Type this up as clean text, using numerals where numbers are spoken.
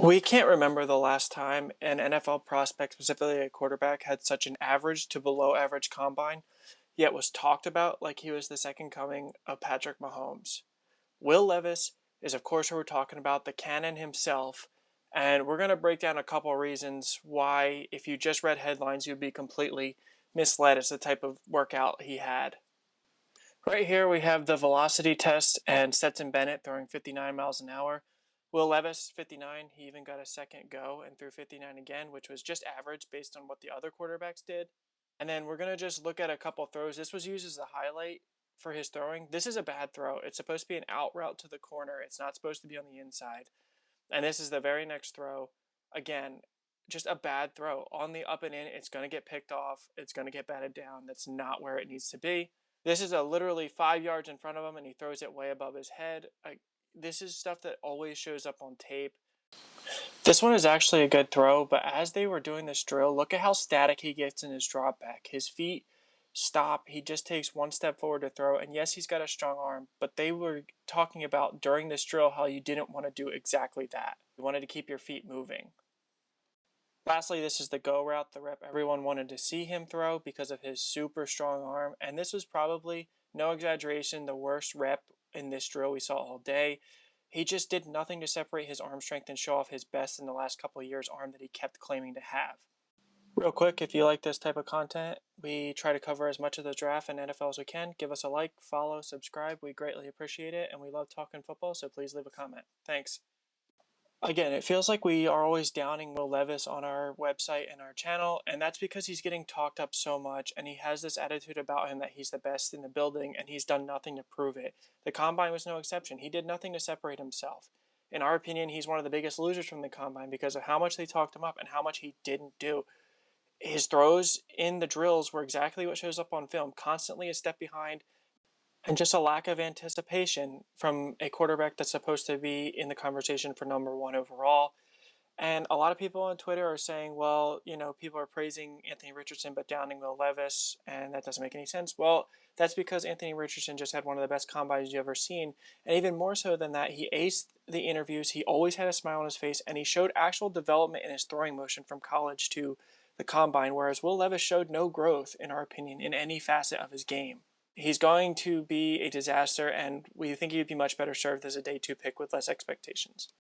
We can't remember the last time an NFL prospect, specifically a quarterback, had such an average to below average combine, yet was talked about like he was the second coming of Patrick Mahomes. Will Levis is, of course, who we're talking about, the cannon himself, and we're going to break down a couple reasons why, if you just read headlines, you'd be completely misled as the type of workout he had. Right here we have the velocity test and Stetson Bennett throwing 59 miles an hour. Will Levis, 59, he even got a second go and threw 59 again, which was just average based on what the other quarterbacks did. And then we're going to just look at a couple throws. This was used as a highlight for his throwing. This is a bad throw. It's supposed to be an out route to the corner. It's not supposed to be on the inside. And this is the very next throw. Again, just a bad throw. On the up and in, it's going to get picked off. It's going to get batted down. That's not where it needs to be. This is a literally 5 yards in front of him, and he throws it way above his head. This is stuff that always shows up on tape. This one is actually a good throw, but as they were doing this drill, look at how static he gets in his drop back. His feet stop. He just takes one step forward to throw, and yes, he's got a strong arm, but they were talking about during this drill how you didn't want to do exactly that. You wanted to keep your feet moving. Lastly, this is the go route, the rep everyone wanted to see him throw because of his super strong arm, and this was probably, no exaggeration, the worst rep in this drill we saw all day. He just did nothing to separate his arm strength and show off his best in the last couple of years arm that he kept claiming to have. Real quick, if you like this type of content, we try to cover as much of the draft and NFL as we can. Give us a like, follow, subscribe. We greatly appreciate it, and we love talking football, so please leave a comment. Thanks. Again, it feels like we are always downing Will Levis on our website and our channel, and that's because he's getting talked up so much, and he has this attitude about him that he's the best in the building, and he's done nothing to prove it. The Combine was no exception. He did nothing to separate himself. In our opinion, he's one of the biggest losers from the Combine because of how much they talked him up and how much he didn't do. His throws in the drills were exactly what shows up on film, constantly a step behind, and just a lack of anticipation from a quarterback that's supposed to be in the conversation for number one overall. And a lot of people on Twitter are saying, well, people are praising Anthony Richardson but downing Will Levis, and that doesn't make any sense. Well, that's because Anthony Richardson just had one of the best combines you've ever seen. And even more so than that, he aced the interviews. He always had a smile on his face, and he showed actual development in his throwing motion from college to the combine, whereas Will Levis showed no growth, in our opinion, in any facet of his game. He's going to be a disaster, and we think he'd be much better served as a day two pick with less expectations.